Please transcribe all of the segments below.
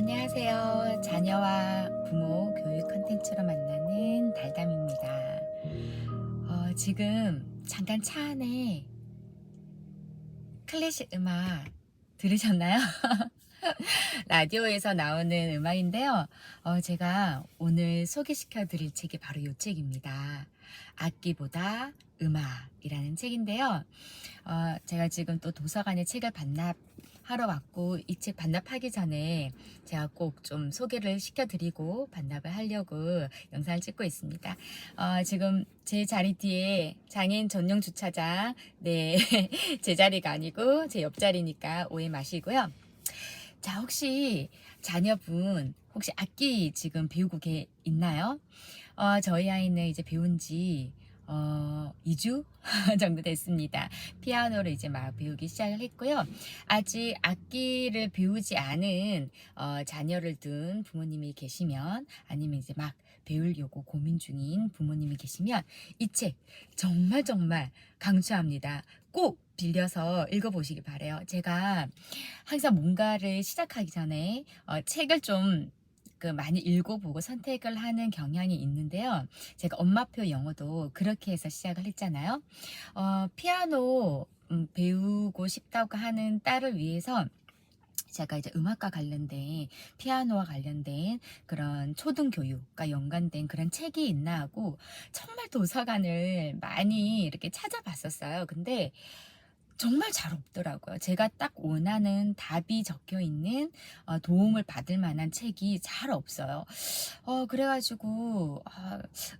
안녕하세요. 자녀와 부모 교육 컨텐츠로 만나는 달담입니다. 지금 잠깐 차 안에 클래식 음악 들으셨나요? 라디오에서 나오는 음악인데요. 제가 오늘 소개시켜 드릴 책이 바로 이 책입니다. 악기보다 음악이라는 책인데요. 제가 지금 또 도서관에 책을 반납하러 왔고, 이 책 반납하기 전에 제가 꼭 좀 소개를 시켜드리고 반납을 하려고 영상을 찍고 있습니다. 지금 제 자리 뒤에 장애인 전용 주차장, 네, 제 자리가 아니고 제 옆자리니까 오해 마시고요. 자, 혹시 자녀분, 혹시 악기 지금 배우고 있나요? 저희 아이는 이제 배운 지 2주 정도 됐습니다. 피아노를 이제 막 배우기 시작을 했고요. 아직 악기를 배우지 않은 자녀를 둔 부모님이 계시면, 아니면 이제 막 배우려고 고민 중인 부모님이 계시면 이 책 정말 정말 강추합니다. 꼭 빌려서 읽어보시기 바래요. 제가 항상 뭔가를 시작하기 전에 책을 좀 많이 읽어보고 선택을 하는 경향이 있는데요. 제가 엄마표 영어도 그렇게 해서 시작을 했잖아요. 피아노 배우고 싶다고 하는 딸을 위해서 제가 이제 음악과 관련된, 피아노와 관련된 그런 초등교육과 연관된 그런 책이 있나 하고 정말 도서관을 많이 이렇게 찾아봤었어요. 근데 정말 잘 없더라고요. 제가 딱 원하는 답이 적혀 있는 도움을 받을 만한 책이 잘 없어요. 그래가지고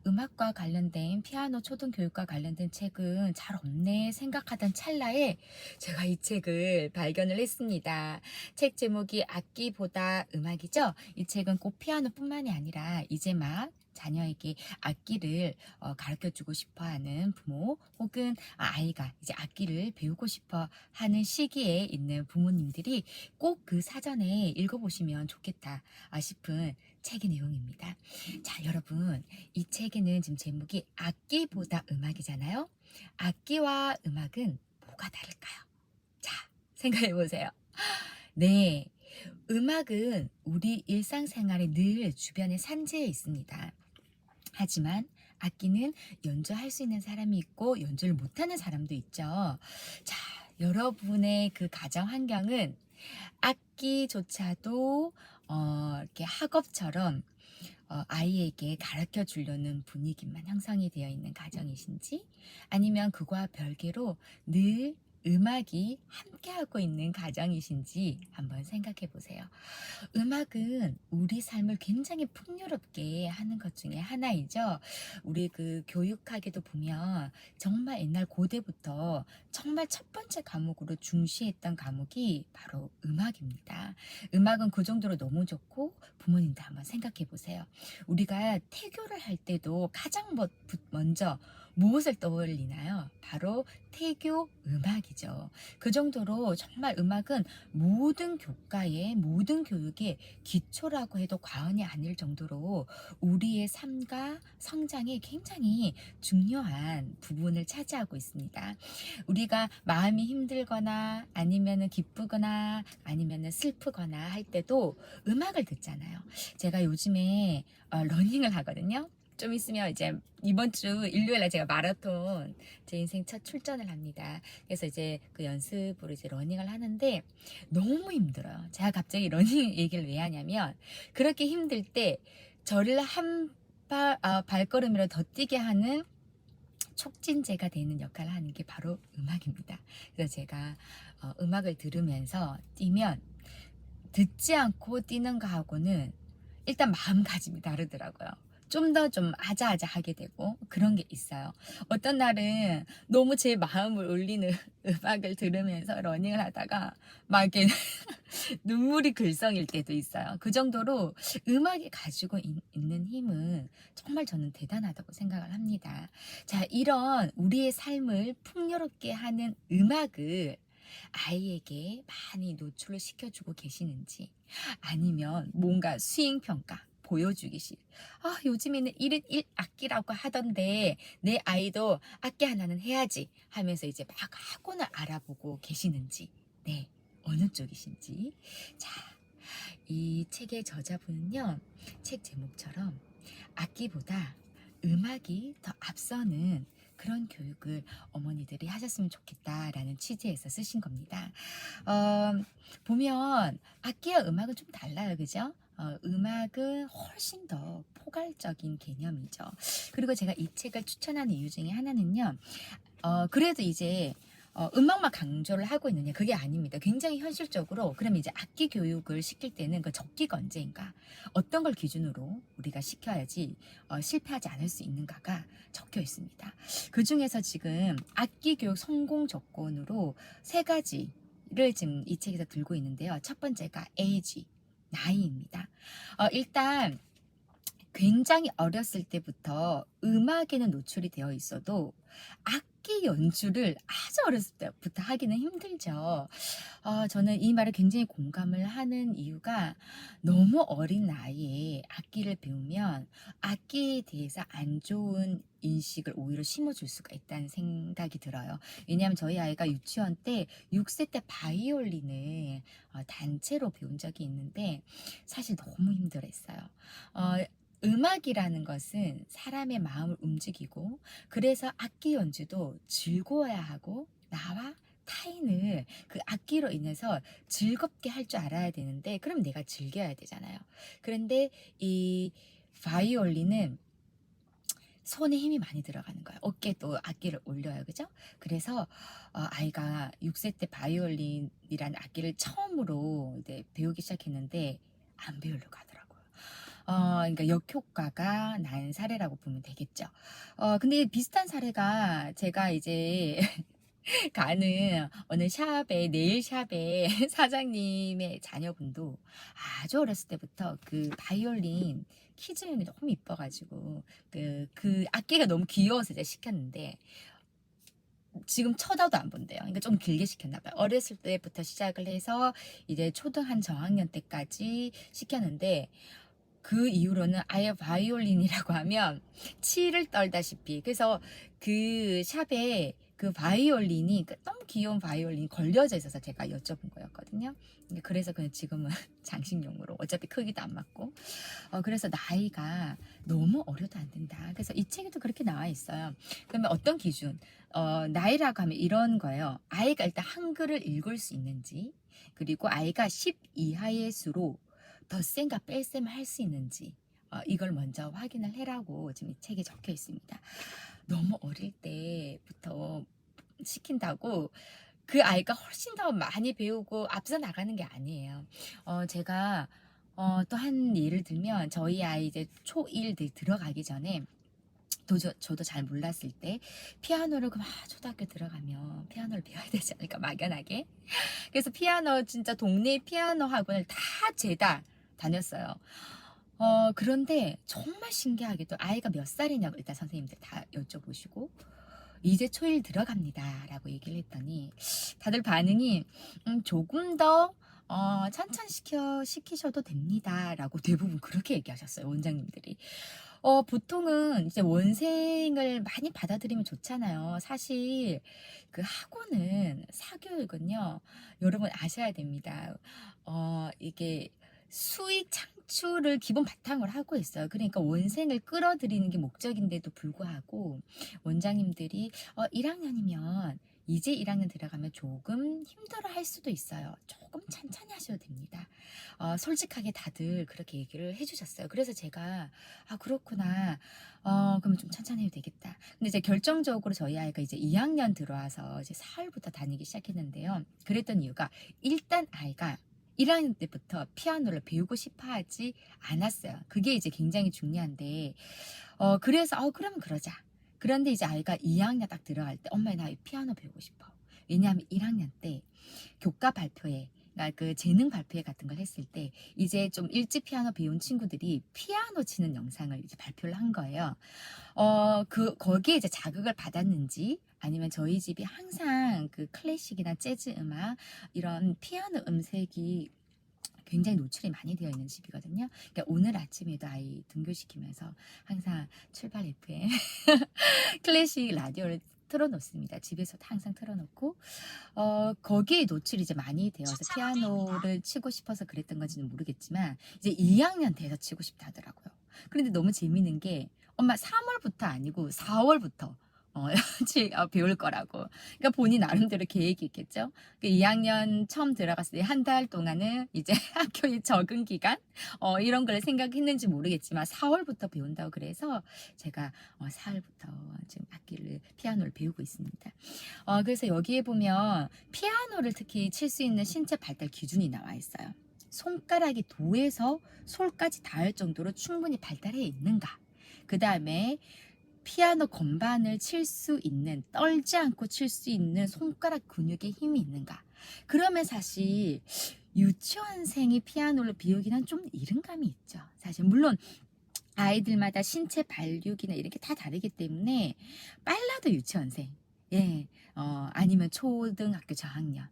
음악과 관련된, 피아노 초등교육과 관련된 책은 잘 없네 생각하던 찰나에 제가 이 책을 발견을 했습니다. 책 제목이 악기보다 음악이죠. 이 책은 꼭 피아노뿐만이 아니라 이제 막 자녀에게 악기를 가르쳐주고 싶어하는 부모, 혹은 아이가 이제 악기를 배우고 싶어 하는 시기에 있는 부모님들이 꼭 그 사전에 읽어보시면 좋겠다 싶은 책의 내용입니다. 자, 여러분, 이 책에는 지금 제목이 악기보다 음악이잖아요. 악기와 음악은 뭐가 다를까요? 자, 생각해 보세요. 네, 음악은 우리 일상생활에 늘 주변에 산재해 있습니다. 하지만 악기는 연주할 수 있는 사람이 있고 연주를 못하는 사람도 있죠. 자, 여러분의 그 가정 환경은 악기조차도 이렇게 학업처럼 아이에게 가르쳐 주려는 분위기만 형성이 되어 있는 가정이신지, 아니면 그와 별개로 늘 음악이 함께하고 있는 가정이신지 한번 생각해 보세요. 음악은 우리 삶을 굉장히 풍요롭게 하는 것 중에 하나이죠. 우리 그 교육학에도 보면 정말 옛날 고대부터 정말 첫 번째 과목으로 중시했던 과목이 바로 음악입니다. 음악은 그 정도로 너무 좋고, 부모님도 한번 생각해 보세요. 우리가 태교를 할 때도 가장 먼저 무엇을 떠올리나요? 바로 태교 음악이죠. 그 정도로 정말 음악은 모든 교과의, 모든 교육의 기초라고 해도 과언이 아닐 정도로 우리의 삶과 성장에 굉장히 중요한 부분을 차지하고 있습니다. 우리가 마음이 힘들거나 아니면은 기쁘거나 아니면은 슬프거나 할 때도 음악을 듣잖아요. 제가 요즘에 러닝을 하거든요. 좀 있으면 이제 이번 주 일요일에 제가 마라톤, 제 인생 첫 출전을 합니다. 그래서 이제 그 연습으로 이제 러닝을 하는데 너무 힘들어요. 제가 갑자기 러닝 얘기를 왜 하냐면, 그렇게 힘들 때 저를 발걸음이라도 더 뛰게 하는 촉진제가 되는 역할을 하는 게 바로 음악입니다. 그래서 제가 음악을 들으면서 뛰면, 듣지 않고 뛰는 거하고는 일단 마음가짐이 다르더라고요. 좀 아자아자하게 되고 그런 게 있어요. 어떤 날은 너무 제 마음을 울리는 음악을 들으면서 러닝을 하다가 막 이렇게 눈물이 글썽일 때도 있어요. 그 정도로 음악이 가지고 있는 힘은 정말 저는 대단하다고 생각을 합니다. 자, 이런 우리의 삶을 풍요롭게 하는 음악을 아이에게 많이 노출을 시켜주고 계시는지, 아니면 뭔가 수행평가 보여주기식, 요즘에는 1인 1악기라고 하던데 내 아이도 악기 하나는 해야지 하면서 이제 막 학원을 알아보고 계시는지, 네, 어느 쪽이신지. 자, 이 책의 저자분은요, 책 제목처럼 악기보다 음악이 더 앞서는 그런 교육을 어머니들이 하셨으면 좋겠다라는 취지에서 쓰신 겁니다. 어, 보면 악기와 음악은 좀 달라요, 그죠? 음악은 훨씬 더 포괄적인 개념이죠. 그리고 제가 이 책을 추천하는 이유 중에 하나는요, 그래도 이제 음악만 강조를 하고 있느냐, 그게 아닙니다. 굉장히 현실적으로 그러면 이제 악기 교육을 시킬 때는 그 적기가 언제인가, 어떤 걸 기준으로 우리가 시켜야지 실패하지 않을 수 있는가가 적혀 있습니다. 그 중에서 지금 악기 교육 성공 조건으로 세 가지를 지금 이 책에서 들고 있는데요. 첫 번째가 에이지, 나이입니다. 일단 굉장히 어렸을 때부터 음악에는 노출이 되어 있어도 악기 연주를 아주 어렸을 때부터 하기는 힘들죠. 저는 이 말에 굉장히 공감을 하는 이유가, 너무 어린 나이에 악기를 배우면 악기에 대해서 안 좋은 인식을 오히려 심어줄 수가 있다는 생각이 들어요. 왜냐하면 저희 아이가 유치원 때 6세 때 바이올린을 단체로 배운 적이 있는데 사실 너무 힘들었어요. 어, 음악이라는 것은 사람의 마음을 움직이고, 그래서 악기 연주도 즐거워야 하고 나와 타인을 그 악기로 인해서 즐겁게 할 줄 알아야 되는데, 그럼 내가 즐겨야 되잖아요. 그런데 이 바이올린은 손에 힘이 많이 들어가는 거예요. 어깨도 악기를 올려요. 그죠? 그래서 아이가 6세 때 바이올린이라는 악기를 처음으로 이제 배우기 시작했는데 안 배우려고 하더라고요. 그러니까 역효과가 난 사례라고 보면 되겠죠. 근데 비슷한 사례가 제가 이제 가는 어느 샵에, 네일 샵의 사장님의 자녀분도 아주 어렸을 때부터 그 바이올린 키즈용이 너무 이뻐가지고 그 악기가 너무 귀여워서 이제 시켰는데 지금 쳐다도 안 본대요. 그러니까 좀 길게 시켰나 봐요. 어렸을 때부터 시작을 해서 이제 초등 한 저학년 때까지 시켰는데, 그 이후로는 아예 바이올린이라고 하면 치를 떨다시피, 그래서 그 샵에 그 바이올린이 너무 귀여운 바이올린이 걸려져 있어서 제가 여쭤본 거였거든요. 그래서 그냥 지금은 장식용으로, 어차피 크기도 안 맞고, 그래서 나이가 너무 어려도 안 된다. 그래서 이 책에도 그렇게 나와 있어요. 그러면 어떤 기준? 나이라고 하면 이런 거예요. 아이가 일단 한글을 읽을 수 있는지, 그리고 아이가 10 이하의 수로 덧셈과 뺄셈을 할 수 있는지, 이걸 먼저 확인을 해라고 지금 이 책에 적혀 있습니다. 너무 어릴 때부터 시킨다고 그 아이가 훨씬 더 많이 배우고 앞서 나가는 게 아니에요. 제가 또 한 예를 들면, 저희 아이 이제 초1 들어가기 전에 저도 잘 몰랐을 때 피아노를 초등학교 들어가면 피아노를 배워야 되지 않을까 막연하게. 그래서 피아노 진짜 동네 피아노 학원을 다 죄다 다녔어요. 그런데 정말 신기하게도 아이가 몇 살이냐고 일단 선생님들 다 여쭤보시고, 이제 초1 들어갑니다 라고 얘기를 했더니 다들 반응이 조금 더 천천히 시키셔도 됩니다 라고 대부분 그렇게 얘기하셨어요, 원장님들이. 보통은 이제 원생을 많이 받아들이면 좋잖아요. 사실 그 학원은, 사교육은요, 여러분 아셔야 됩니다. 이게 수익 창출을 기본 바탕으로 하고 있어요. 그러니까 원생을 끌어들이는 게 목적인데도 불구하고 원장님들이 1학년이면, 이제 1학년 들어가면 조금 힘들어 할 수도 있어요. 조금 천천히 하셔도 됩니다. 솔직하게 다들 그렇게 얘기를 해주셨어요. 그래서 제가 그렇구나. 그러면 좀 천천히 해도 되겠다. 근데 이제 결정적으로 저희 아이가 이제 2학년 들어와서 이제 4월부터 다니기 시작했는데요. 그랬던 이유가, 일단 아이가 1학년 때부터 피아노를 배우고 싶어 하지 않았어요. 그게 이제 굉장히 중요한데, 그래서 그러면 그러자. 그런데 이제 아이가 2학년 딱 들어갈 때, 엄마 나 피아노 배우고 싶어. 왜냐하면 1학년 때 교과 발표회, 그러니까 그 재능 발표회 같은 걸 했을 때 이제 좀 일찍 피아노 배운 친구들이 피아노 치는 영상을 이제 발표를 한 거예요. 거기에 이제 자극을 받았는지, 아니면 저희 집이 항상 그 클래식이나 재즈 음악, 이런 피아노 음색이 굉장히 노출이 많이 되어 있는 집이거든요. 그러니까 오늘 아침에도 아이 등교시키면서 항상 출발 FM 클래식 라디오를 틀어놓습니다. 집에서도 항상 틀어놓고 거기에 노출이 이제 많이 되어서 피아노를 치고 싶어서 그랬던 건지는 모르겠지만 이제 2학년 돼서 치고 싶다 하더라고요. 그런데 너무 재미있는 게 엄마 3월부터 아니고 4월부터 배울 거라고. 그러니까 본인 나름대로 계획이 있겠죠. 2학년 처음 들어갔을 때 한 달 동안은 이제 학교의 적응 기간 이런 걸 생각했는지 모르겠지만 4월부터 배운다고 그래서 제가 4월부터 지금 피아노를 배우고 있습니다. 그래서 여기에 보면 피아노를 특히 칠 수 있는 신체 발달 기준이 나와 있어요. 손가락이 도에서 솔까지 닿을 정도로 충분히 발달해 있는가. 그 다음에 피아노 건반을 칠 수 있는, 떨지 않고 칠 수 있는 손가락 근육에 힘이 있는가. 그러면 사실 유치원생이 피아노를 배우기는 좀 이른 감이 있죠. 사실 물론 아이들마다 신체 발육이나 이렇게 다 다르기 때문에 빨라도 유치원생, 아니면 초등학교 저학년.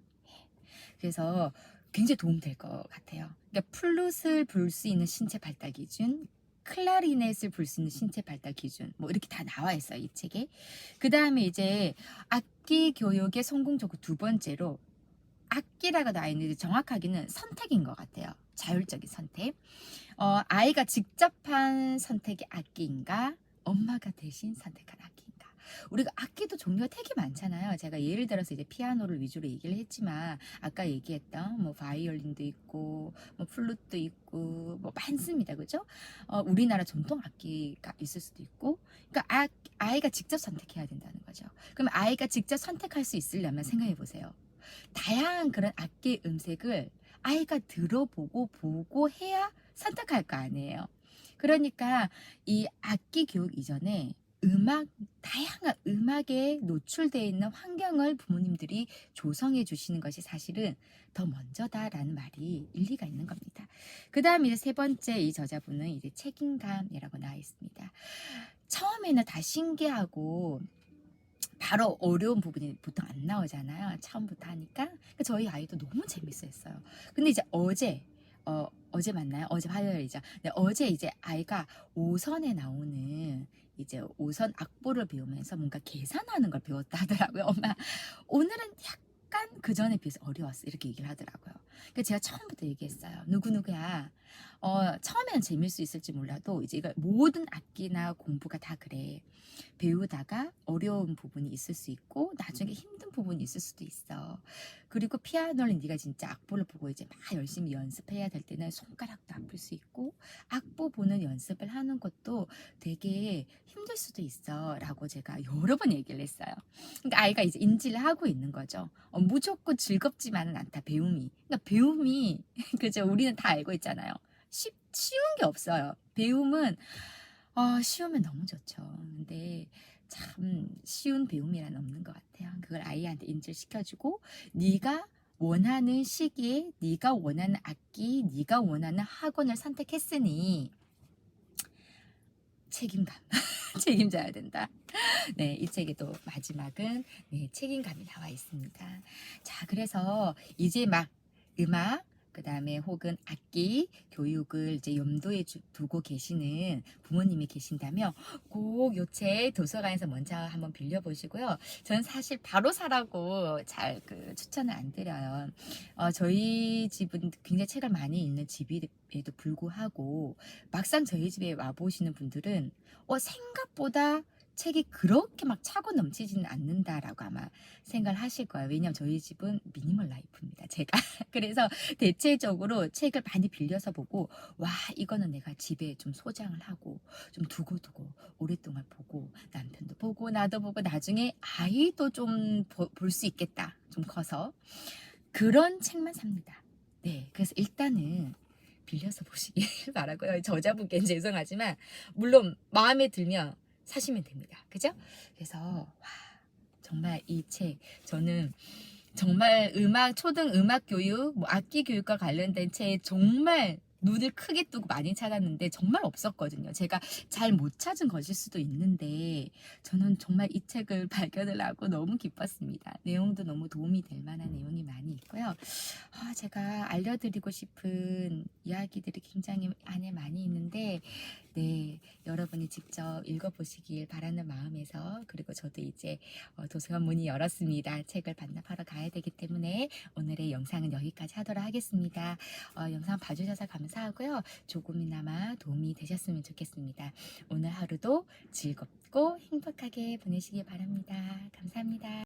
그래서 굉장히 도움될 것 같아요. 그러니까 플룻을 불 수 있는 신체 발달 기준, 클라리넷을 불 수 있는 신체 발달 기준 뭐 이렇게 다 나와 있어요, 이 책에. 그 다음에 이제 악기 교육의 성공적으로 두 번째로, 악기라고 나와 있는데 정확하게는 선택인 것 같아요. 자율적인 선택. 아이가 직접 한 선택이 악기인가, 엄마가 대신 선택한 악기인가. 우리가 악기도 종류가 되게 많잖아요. 제가 예를 들어서 이제 피아노를 위주로 얘기를 했지만 아까 얘기했던 뭐 바이올린도 있고 뭐 플룻도 있고 뭐 많습니다. 그죠? 우리나라 전통 악기가 있을 수도 있고. 그러니까 아이가 직접 선택해야 된다는 거죠. 그럼 아이가 직접 선택할 수 있으려면 생각해 보세요. 다양한 그런 악기 음색을 아이가 들어보고 보고 해야 선택할 거 아니에요. 그러니까 이 악기 교육 이전에 다양한 음악에 노출되어 있는 환경을 부모님들이 조성해 주시는 것이 사실은 더 먼저다라는 말이 일리가 있는 겁니다. 그 다음에 이제 세 번째, 이 저자분은 이제 책임감이라고 나와 있습니다. 처음에는 다 신기하고 바로 어려운 부분이 보통 안 나오잖아요. 처음부터 하니까. 그러니까 저희 아이도 너무 재밌어했어요. 근데 이제 어제 맞나요? 어제 화요일이죠. 네, 어제 이제 아이가 오선에 나오는 이제 오선 악보를 배우면서 뭔가 계산하는 걸 배웠다 하더라고요. 엄마, 오늘은 약간 그 전에 비해서 어려웠어. 이렇게 얘기를 하더라고요. 그러니까 제가 처음부터 얘기했어요. 누구누구야. 처음에는 재밌을 수 있을지 몰라도 이제 이거 모든 악기나 공부가 다 그래. 배우다가 어려운 부분이 있을 수 있고 나중에 힘든 부분이 있을 수도 있어. 그리고 피아노는 네가 진짜 악보를 보고 이제 막 열심히 연습해야 될 때는 손가락도 아플 수 있고 악보 보는 연습을 하는 것도 되게 힘들 수도 있어 라고 제가 여러 번 얘기를 했어요. 그러니까 아이가 이제 인지를 하고 있는 거죠. 무조건 즐겁지만은 않다, 배움이. 그러니까 배움이 그죠, 우리는 다 알고 있잖아요. 쉬운 게 없어요. 배움은 쉬우면 너무 좋죠. 근데 참 쉬운 배움이란 없는 것 같아요. 그걸 아이한테 인지를 시켜주고 네가 원하는 시기에 네가 원하는 악기, 네가 원하는 학원을 선택했으니 책임감, 책임져야 된다. 네, 이 책에도 마지막은 책임감이 나와 있습니다. 자, 그래서 이제 막 음악, 그 다음에 혹은 악기 교육을 이제 염두에 두고 계시는 부모님이 계신다면 꼭 요 책 도서관에서 먼저 한번 빌려보시고요. 저는 사실 바로 사라고 잘 추천을 안 드려요. 저희 집은 굉장히 책을 많이 읽는 집임에도 불구하고 막상 저희 집에 와보시는 분들은 생각보다 책이 그렇게 막 차고 넘치지는 않는다라고 아마 생각을 하실 거예요. 왜냐하면 저희 집은 미니멀 라이프입니다, 제가. 그래서 대체적으로 책을 많이 빌려서 보고, 와, 이거는 내가 집에 좀 소장을 하고 좀 두고두고 오랫동안 보고 남편도 보고 나도 보고 나중에 아이도 좀 볼 수 있겠다, 좀 커서. 그런 책만 삽니다. 네, 그래서 일단은 빌려서 보시길 바라고요. 저자분께는 죄송하지만 물론 마음에 들면 사시면 됩니다. 그죠? 그래서 와, 정말 이 책 저는 정말 초등 음악 교육, 뭐 악기 교육과 관련된 책 정말 눈을 크게 뜨고 많이 찾았는데 정말 없었거든요. 제가 잘 못 찾은 것일 수도 있는데 저는 정말 이 책을 발견을 하고 너무 기뻤습니다. 내용도 너무 도움이 될 만한 내용이 많이 있고요. 제가 알려드리고 싶은 이야기들이 굉장히 안에 많이 있는데 네, 여러분이 직접 읽어보시길 바라는 마음에서 그리고 저도 이제 도서관 문이 열었습니다. 책을 반납하러 가야 되기 때문에 오늘의 영상은 여기까지 하도록 하겠습니다. 영상 봐주셔서 감사하고요. 조금이나마 도움이 되셨으면 좋겠습니다. 오늘 하루도 즐겁고 행복하게 보내시기 바랍니다. 감사합니다.